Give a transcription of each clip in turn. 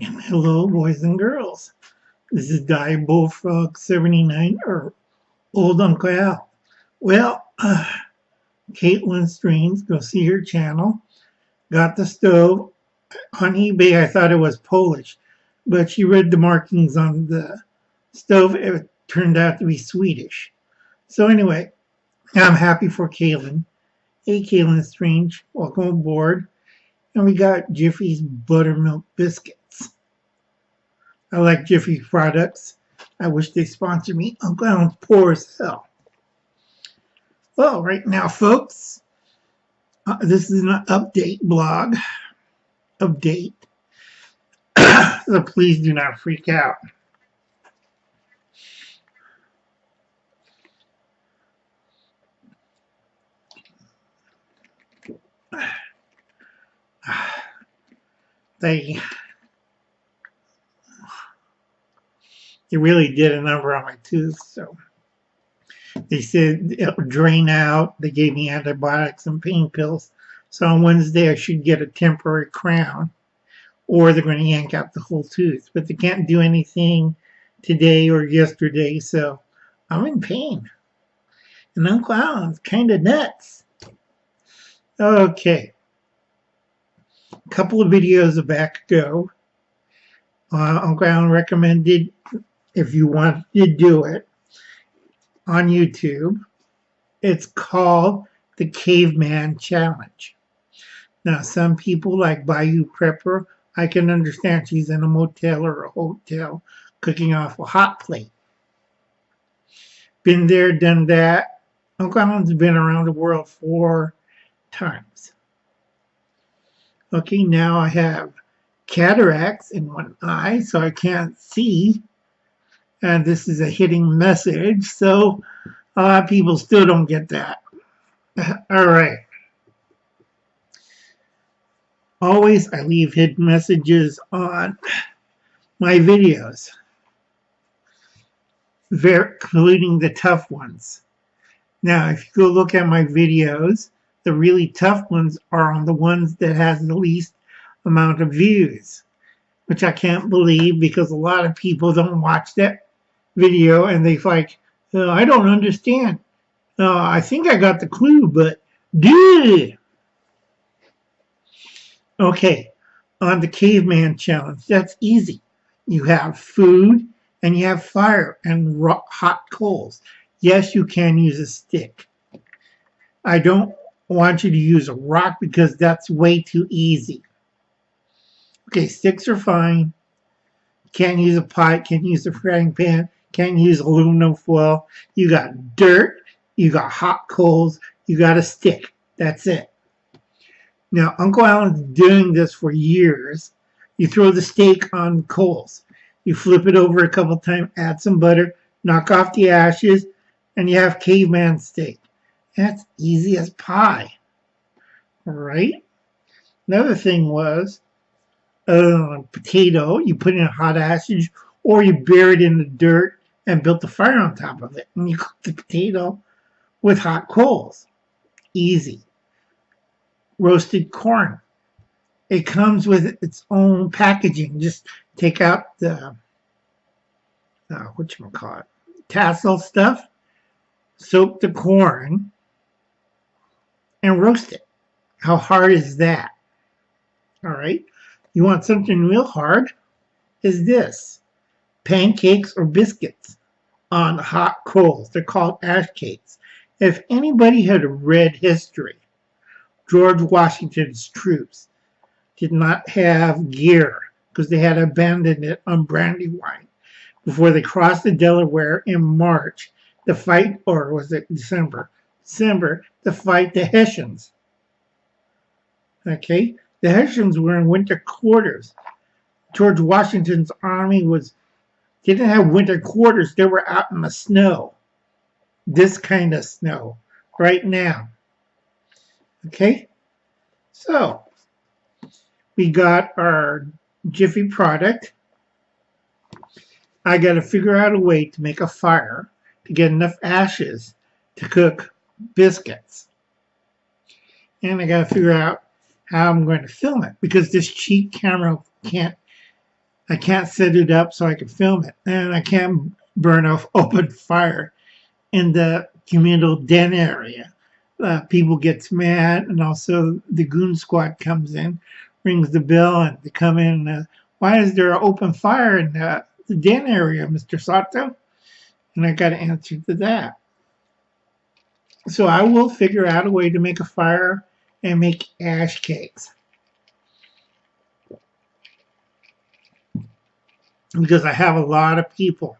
And hello, boys and girls. This is Diebulfrog79 or Old Uncle Al. Well, Caitlin Streams, go see her channel. Got the stove. On eBay, I thought it was Polish, but she read the markings on the stove. It turned out to be Swedish. So anyway, I'm happy for Caitlin. Hey, Caitlin Strange, welcome aboard. And we got Jiffy's buttermilk biscuits. I like Jiffy products. I wish they sponsored me. Uncle Alan's poor as hell. Well, right now, folks, this is an update blog. Update. So please do not freak out. They really did a number on my tooth, so they said it would drain out. They gave me antibiotics and pain pills. So on Wednesday I should get a temporary crown, or they're going to yank out the whole tooth. But they can't do anything today or yesterday, so I'm in pain. And Uncle Alan's kind of nuts. Okay. A couple of videos back ago, Uncle Alan recommended, if you want to do it, on YouTube. It's called the Caveman Challenge. Now, some people like Bayou Prepper, I can understand she's in a motel or a hotel cooking off a hot plate. Been there, done that. Uncle Alan's been around the world 4 times. Okay, now I have cataracts in one eye, so I can't see. And this is a hidden message, so a lot of people still don't get that. All right. Always I leave hidden messages on my videos, including the tough ones. Now, if you go look at my videos, the really tough ones are on the ones that has the least amount of views, which I can't believe because a lot of people don't watch that video and they like, oh, I don't understand. I think I got the clue, but duh. Okay, on the Caveman Challenge, that's easy. You have food and you have fire and hot coals. Yes, you can use a stick. I don't want you to use a rock because that's way too easy. Okay, sticks are fine. Can't use a pot, can't use a frying pan, can't use aluminum foil. You got dirt, you got hot coals, you got a stick. That's it. Now, Uncle Alan's doing this for years. You throw the steak on coals. You flip it over a couple times, add some butter, knock off the ashes, and you have caveman steak. That's easy as pie. All right? Another thing was potato. You put in hot ashes, or you bury it in the dirt and built a fire on top of it. And you cook the potato with hot coals. Easy. Roasted corn. It comes with its own packaging. Just take out the whatchamacallit, tassel stuff, soak the corn, and roast it. How hard is that? All right. You want something real hard? Is this pancakes or biscuits on hot coals? They're called ash cakes. If anybody had read history, George Washington's troops did not have gear because they had abandoned it on Brandywine before they crossed the Delaware in March to fight, or was it December? December to fight the Hessians. Okay, the Hessians were in winter quarters. George Washington's army didn't have winter quarters. They were out in the snow. This kind of snow right now. Okay, so we got our Jiffy product. I got to figure out a way to make a fire to get enough ashes to cook biscuits. And I got to figure out how I'm going to film it because this cheap camera can't I can't set it up so I can film it. And I can't burn off open fire in the communal den area. People gets mad, and also the goon squad comes in, rings the bell, and they come in. Why is there an open fire in the den area, Mr. Sato? And I got to answer to that. So I will figure out a way to make a fire and make ash cakes. Because I have a lot of people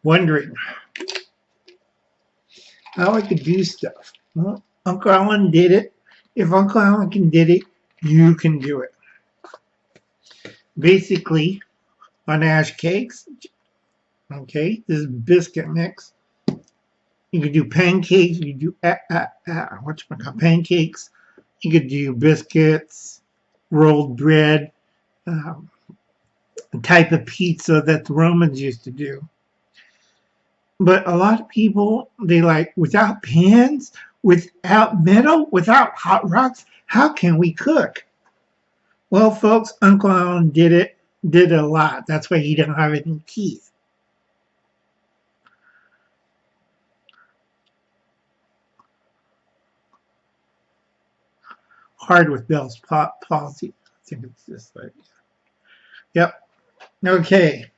wondering how I could do stuff. Well, Uncle Alan did it. If Uncle Alan can did it, you can do it. Basically, on ash cakes, okay, this is biscuit mix. You could do pancakes. You could do pancakes. You could do biscuits, rolled bread, a type of pizza that the Romans used to do. But a lot of people, they like, without pans, without metal, without hot rocks, how can we cook? Well, folks, Uncle Alan did it a lot. That's why he didn't have any teeth. Hard with Bell's palsy. I think it's this like, yep. Okay.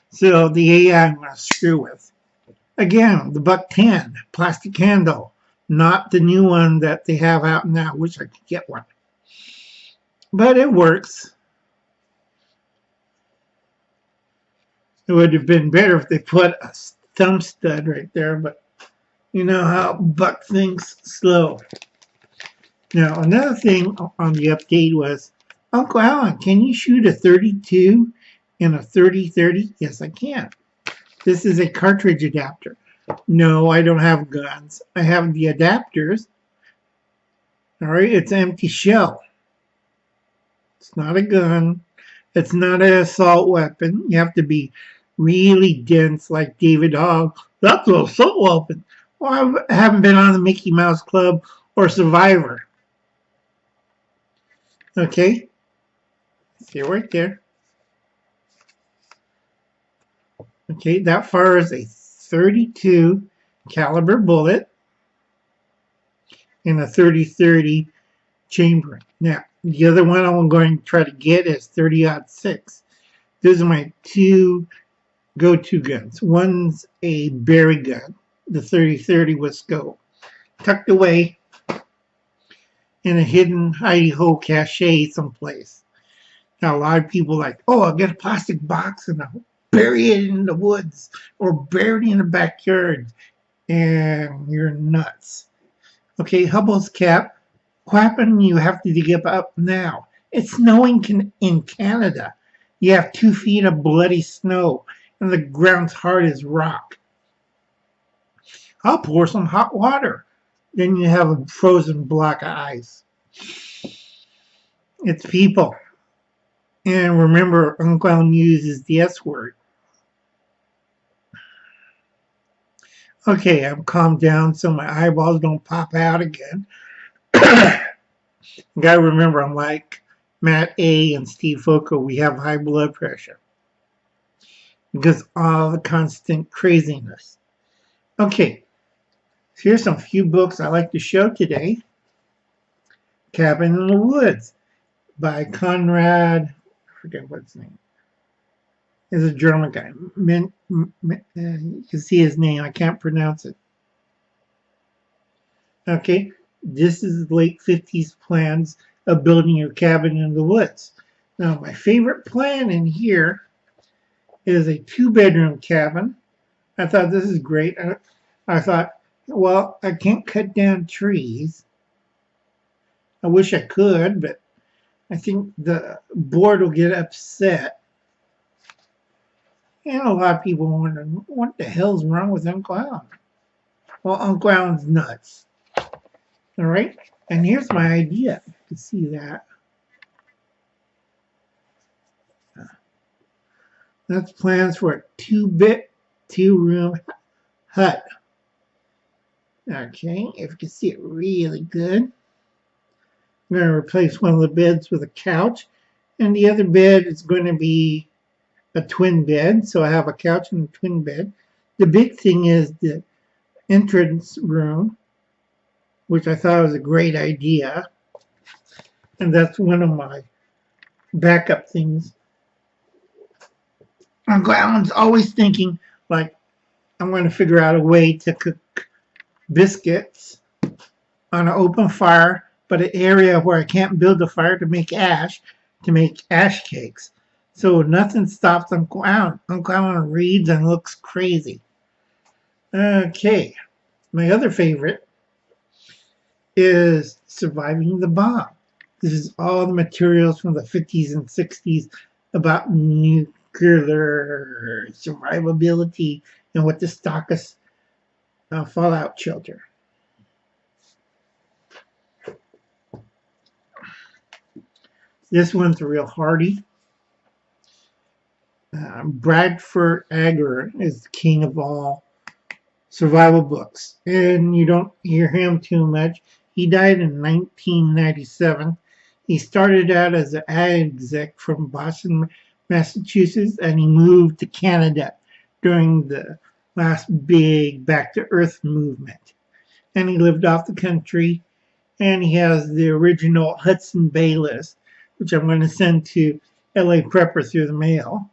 So the AI I'm going to screw with. Again, the Buck-10 plastic handle, not the new one that they have out now. Wish I could get one. But it works. It would have been better if they put a thumb stud right there, but you know how Buck thinks slow. Now, another thing on the update was, Uncle Alan, can you shoot a 32 in a 30-30? Yes, I can. This is a cartridge adapter. No, I don't have guns. I have the adapters. All right, it's an empty shell. It's not a gun. It's not an assault weapon. You have to be really dense like David Hogg. That's an assault weapon. Well, I haven't been on the Mickey Mouse Club or Survivor. Okay, see right there. Okay, that fires a 32 caliber bullet in a 30-30 chamber. Now, the other one I'm going to try to get is 30-06. Those are my two go-to guns. One's a berry gun, the 30-30 with scope, tucked away in a hidden hidey-hole cache someplace. Now, a lot of people like, oh, I'll get a plastic box and I'll bury it in the woods or bury it in the backyard. And you're nuts. Okay, Hubble's cap. Quapping, you have to dig up now. It's snowing in Canada. You have 2 feet of bloody snow and the ground's hard as rock. I'll pour some hot water. Then you have a frozen block of ice. It's people. And remember, Uncle Alan uses the S word. Okay, I'm calmed down so my eyeballs don't pop out again. Gotta remember, I'm like Matt A. and Steve Foco. We have high blood pressure because all the constant craziness. Okay. Here's some few books I like to show today. Cabin in the Woods by Conrad, I forget what his name is. A German guy. You can see his name. I can't pronounce it. Okay, this is the late 50s plans of building your cabin in the woods. Now, my favorite plan in here is a 2-bedroom cabin. I thought this is great. I thought, well, I can't cut down trees. I wish I could, but I think the board will get upset. And a lot of people wonder, what the hell's wrong with Uncle Alan? Well, Uncle Alan's nuts. All right? And here's my idea. You can see that. That's plans for a 2-room hut. Okay, if you can see it really good. I'm going to replace one of the beds with a couch And the other bed is going to be a twin bed. So I have a couch and a twin bed. The big thing is the entrance room, which I thought was a great idea. And that's one of my backup things. Uncle Alan's always thinking, like, I'm going to figure out a way to cook biscuits on an open fire, but an area where I can't build a fire to make ash cakes. So nothing stops Uncle Alan. Uncle Alan reads and looks crazy. Okay, my other favorite is Surviving the Bomb. This is all the materials from the 50s and 60s about nuclear survivability and what to stock us fallout shelter. This one's real hardy. Bradford is the king of all survival books, and you don't hear him too much. He died in 1997. He started out as an ad exec from Boston, Massachusetts, and he moved to Canada during the last big Back to Earth movement. And he lived off the country, and he has the original Hudson Bay list, which I'm going to send to LA Prepper through the mail.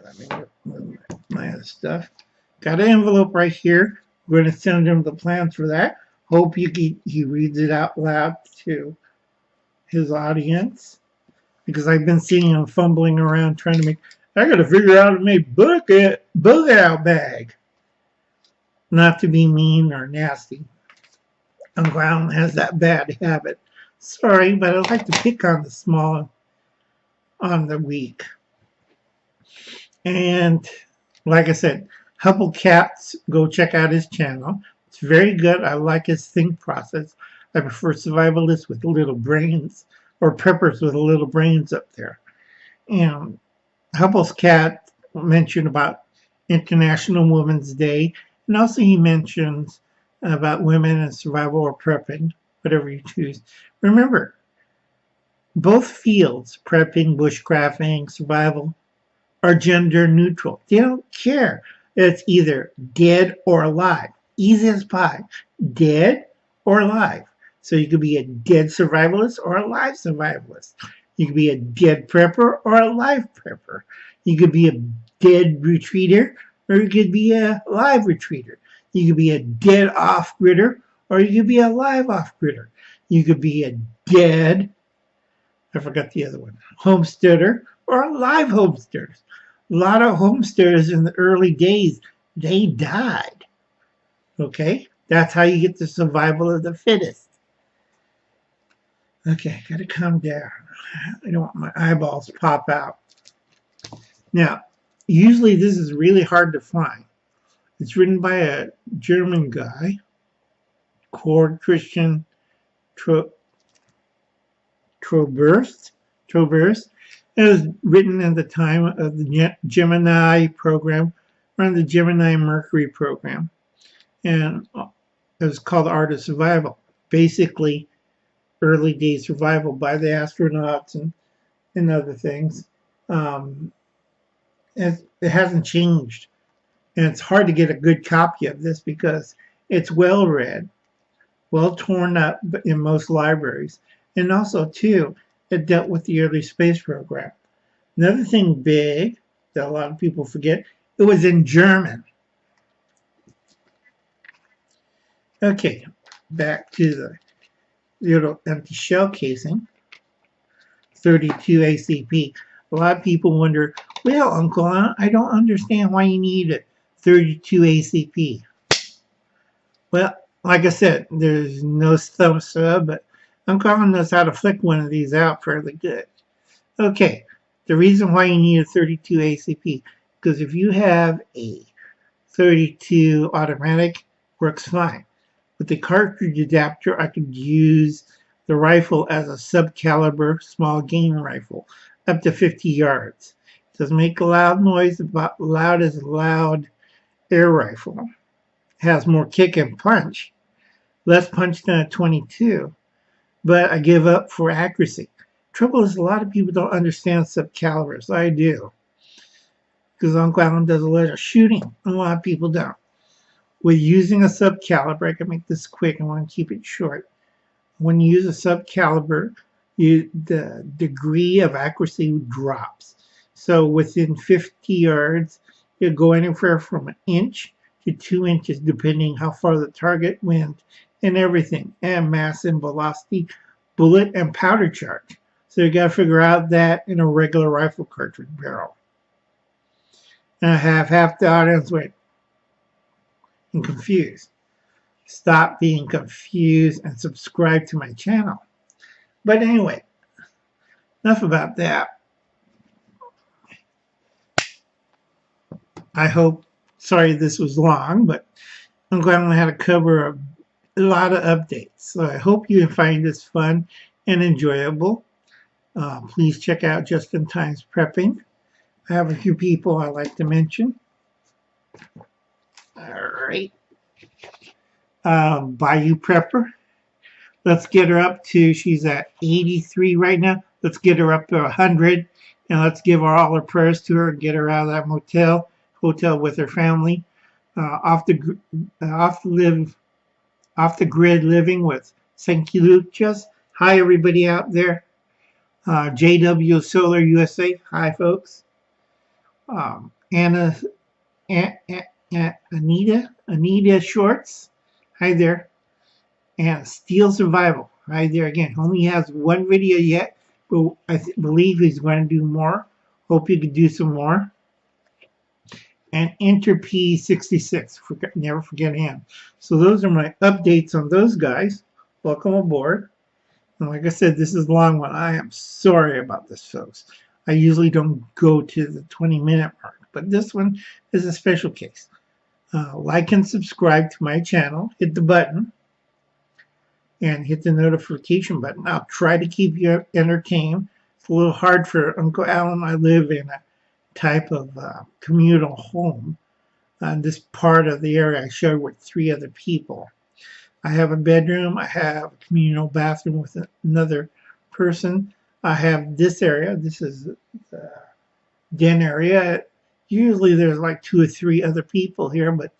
Let me move my other stuff. Got an envelope right here. We're going to send him the plans for that. Hope he reads it out loud to his audience, because I've been seeing him fumbling around trying to make. I got to figure out how to make bug out bag. Not to be mean or nasty. Uncle Alan has that bad habit. Sorry, but I like to pick on the small, on the weak. And like I said, Hubble Cats, go check out his channel. It's very good. I like his think process. I prefer survivalists with little brains, or preppers with little brains up there. And Hubble's Cat mentioned about International Women's Day, and also he mentions about women and survival or prepping, whatever you choose. Remember, both fields, prepping, bushcrafting, survival, are gender neutral. They don't care. It's either dead or alive. Easy as pie. Dead or alive. So you could be a dead survivalist or a live survivalist. You could be a dead prepper or a live prepper. You could be a dead retreater, or you could be a live retreater. You could be a dead off-gridder, or you could be a live off-gridder. You could be a dead, I forgot the other one, homesteader, or a live homesteader. A lot of homesteaders in the early days, they died. Okay? That's how you get the survival of the fittest. Okay, gotta calm down. I don't want my eyeballs to pop out. Now, usually this is really hard to find. It's written by a German guy, Cord Christian Troberst. It was written at the time of the Gemini program, around the Gemini Mercury program. And it was called The Art of Survival. Basically, early day survival by the astronauts and other things. It hasn't changed. And it's hard to get a good copy of this because it's well read, well torn up in most libraries. And also, too, it dealt with the early space program. Another thing big that a lot of people forget, it was in German. Okay, back to the little empty shell casing, 32 ACP. A lot of people wonder, well, Uncle, I don't understand why you need a 32 ACP. Well, like I said, there's no thumb sub, but Uncle Alan knows how to flick one of these out fairly good. Okay, the reason why you need a 32 ACP, because if you have a 32 automatic, works fine. With the cartridge adapter, I could use the rifle as a subcaliber small game rifle, up to 50 yards. It doesn't make a loud noise, about loud as a loud air rifle. It has more kick and punch, less punch than a 22, but I give up for accuracy. Trouble is, a lot of people don't understand subcalibers. I do, because Uncle Alan does a lot of shooting. A lot of people don't. With using a subcaliber, I can make this quick. I want to keep it short. When you use a subcaliber, the degree of accuracy drops. So within 50 yards, you'll go anywhere from an inch to 2 inches, depending how far the target went and everything, and mass and velocity, bullet and powder charge. So you got to figure out that in a regular rifle cartridge barrel. And I have half the audience went and confused. Stop being confused and subscribe to my channel. But anyway, enough about that. I hope, sorry this was long, but I'm glad I had to cover a lot of updates. So I hope you find this fun and enjoyable. Please check out Just in Time's Prepping. I have a few people I like to mention. All right. Bayou Prepper. Let's get her up to, she's at 83 right now. Let's get her up to 100, and let's give her all our prayers to her and get her out of that hotel with her family. Off the grid living with St. Lucia's. Hi everybody out there. JW Solar USA. Hi folks. Anita Shorts. Hi there. And Steel Survival. Hi there again. Only has one video yet, but I believe he's going to do more. Hope you could do some more. And Enter P66. Never forget him. So those are my updates on those guys. Welcome aboard. And like I said, this is a long one. I am sorry about this, folks. I usually don't go to the 20-minute mark, but this one is a special case. Like and subscribe to my channel. Hit the button. And hit the notification button. I'll try to keep you entertained. It's a little hard for Uncle Alan. I live in a type of communal home. This part of the area I share with 3 other people. I have a bedroom. I have a communal bathroom with another person. I have this area. This is the den area. Usually there's like 2 or 3 other people here, but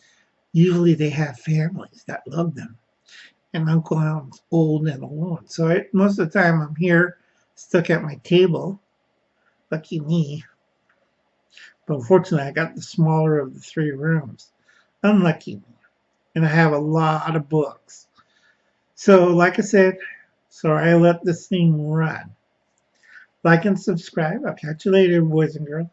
usually they have families that love them. And Uncle Alan's old and alone. So most of the time I'm here stuck at my table. Lucky me. But unfortunately I got the smaller of the 3 rooms. Unlucky me. And I have a lot of books. So like I said, sorry I let this thing run. Like and subscribe. I'll catch you later, boys and girls.